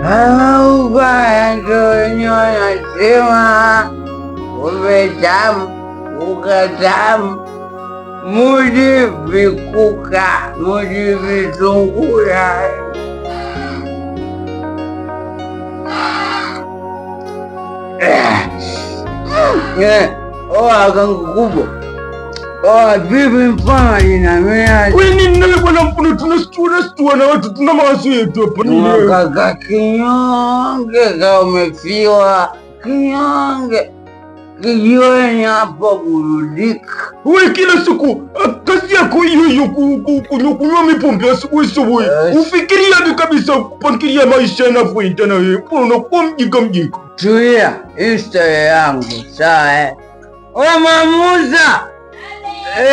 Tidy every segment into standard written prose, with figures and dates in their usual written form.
ubaya ndio wenyewe nasema umetamu ukatamu muji vikuka muji vitungura akangu kubwa vipi mpana inamea wewe nini bwana mpuno tunastua na watu tuna mawazo yetu hapa nini kaka kinyonge ka umefiwa kinyonge kijiweni hapo burudika wewe kila siku kazi yako hiyo kunywa mipombe asubuhi ufikiria ni kabisa kupangilia maisha na fuita na wewe unakuwa mjinga tulia historia yangu sawa wewe Mamuza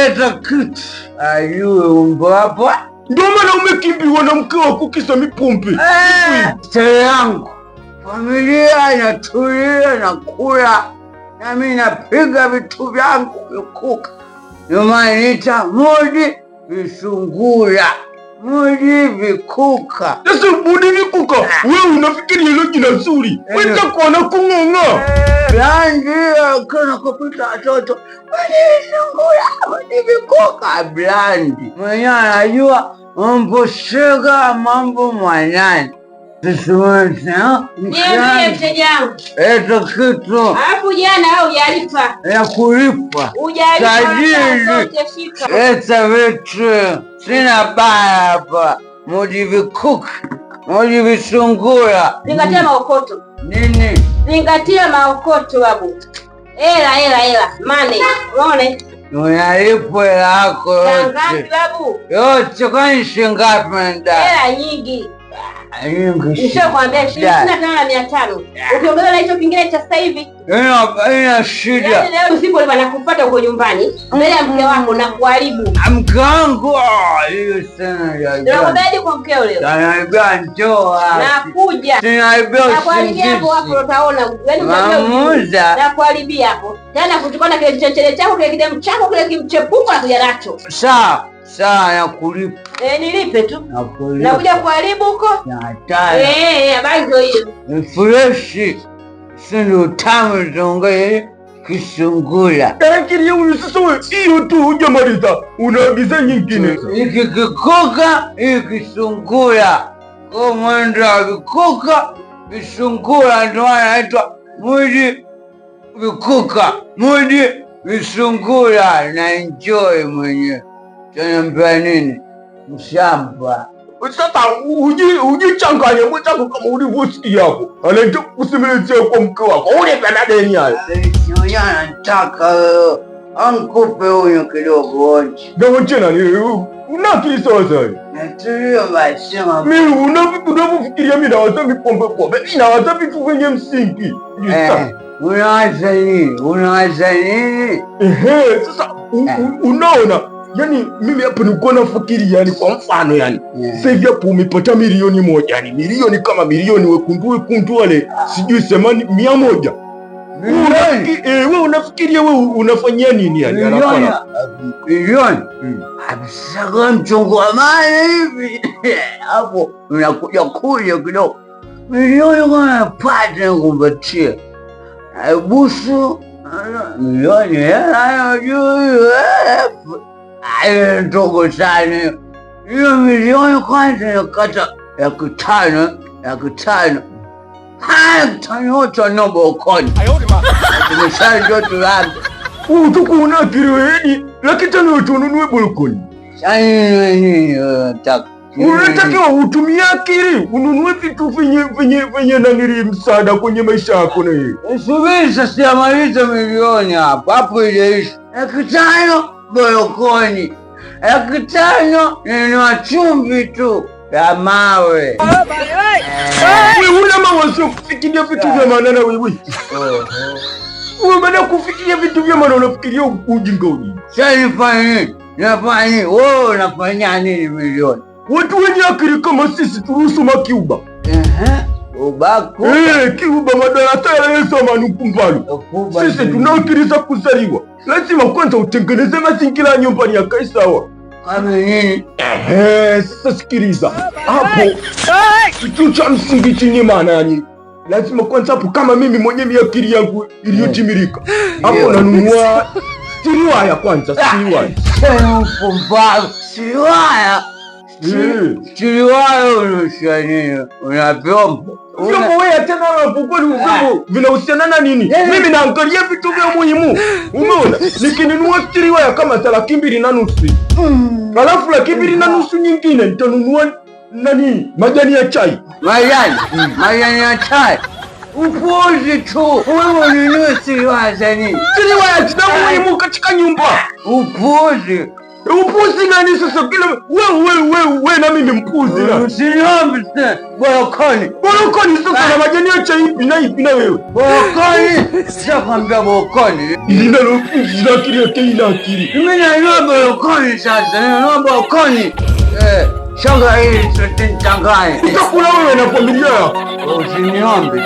eta kitu ayue umbo hapa ndio maana umekimbiwa na mke wako kisa mipombe historia yangu familia inatulia na kula na mimi napiga vitu vyangu vikuka ndio maana niita Mudi Visungura Mudi Vikuka. Sasa Mudi Vikuka wewe unafikiri hilo jina zuri wewe kuona kung'ong'a Blandi kana kupita watoto Mudi Visungura Mudi Vikuka Blandi mwenye anajua mambo shega mambo mwanani Niambie mteja wangu. Eto kitu. Alafu jana au hujalipa? Ya kulipa. Hujalipa. Eta vitu. Sina baya hapa. Mudi Vikuka. Mudi Visungura. Zingatia maokoto. Nini? Zingatia maokoto babu. Hela. Mane. Unaona? Unalipo hela yako yote. Ngapi babu? Yote kwani shilingi ngapi manda? Hela nyingi. Nishakwambia 25,500. Ukiongeza na hicho kingine cha sasa hivi. Ina shida. Leo usipo nakupata uko nyumbani mbele ya mke wako na kuharibu. Mke wangu hiyo sana ya. Nakwambia kwa mkeo leo. Naibia ndoa. Nakuja. Naibia nakuharibia hapo utaona. Yaani Mamuza. Nakuharibia hapo. Tena kuchukua na kile chechele chako kile kidemu chako kile kimchepuko na kuja nacho. Sawa ya kulipa. Nilipe tu. Nakuja kuharibu huko. Habari ndio hiyo. Ni fresh. Sio tamu zonge Kisungura. Lakini huyu sasa hiyo tu hujamaliza. Unaagiza nyingine. Hiki Kikuka, hiki Kisungura. Kwa mwendo wa Vikuka, Visungura ndio anaitwa Mudi Vikuka. Mudi Visungura na enjoy mwenyewe. Tunambia nini? Mshamba. Sasa ujichanganye mwenzako kama ulivyosikia hapo. Anaenda kusimilizia kwa mke wako. Ule pana deni hayo. Sio anataka ankupe huyo kidogo wote. Ndio tena ni unakili sasa. Natulia basi mama. Mimi unafikiria mimi nawaza mipombe pombe. Mimi nawaza vitu vyenye msingi. Unawaza nini? Sasa unaona yani mimi hapo nilikuwa nafikiri yani kwa mfano yani sasa hivi hapo umepata milioni moja yani milioni kama milioni wekundu wale sijui semani 100 wewe unafikiria wewe unafanyia nini yani anafanya milioni abishaga mchongo wa mali hivi hapo unakuja kidogo milioni kwa pata kumbatia busu milioni hela juu ndogo sana hiyo milioni kwanza yakata ya kitano tanobo koni tumeshajoto langu tuko unakiri weni laki 5 tununue balkoni unatakiwa utumie akili ununue vitu venye naniri msaada kwenye maisha yako na hiyo subiri sasa yamaliza milioni hapo ileishi laki 5 balkoni laki 5 ninunua chumvi tu ya mawe. Wewe una mawazo kufikiria vitu vya maana na wewe. Wewe bado kufikiria vitu vya maana unafikiria ujinga ujinga. Sasa nifanye nini? Wewe unafanya nini milioni? Watu wenye akili kama sisi turuhusu makiuba. Ubako. Kiuba madarasa yanayosoma nukumbalu. Sisi tunaakili kuzaliwa. Lazima kwanza utengeneze mazingira nyumbani yakae sawa. Kama nini? Sasa sikiliza hapo, kitu cha msingi chenye maana yani, lazima kwanza hapo, kama mimi mwenyewe akili yangu iliyotimilika hapo, nanunua stiriwaya kwanza, stiriwaya. Stiriwaya unashia nini? Una vyombo wewe tena unapokoni vyombo vinahusiana na nini? Mimi naangalia vitu vya muhimu. Umeona? Nikinunua stiriwaya kama 2,500. Alafu 2,500 nyingine nitanunua nani? Majani ya chai. Majani ya chai. Upuzi tu. Wewe ununue stiriwaya za nini? Stiriwaya zina muhimu katika nyumba. Upuzi. Upuzi gani sasa? Kila wewe na mimi mpuzi na. Usiniombe tena. Borokoni sasa na majani ya chai ipi na wewe? Borokoni. Sitakwambia borokoni. Ina akili yake, ina akili. Mimi nainua borokoni sasa. Nainua borokoni. Shanga hii sote nichanganye. Utakula wewe na familia yako. Usiniombe.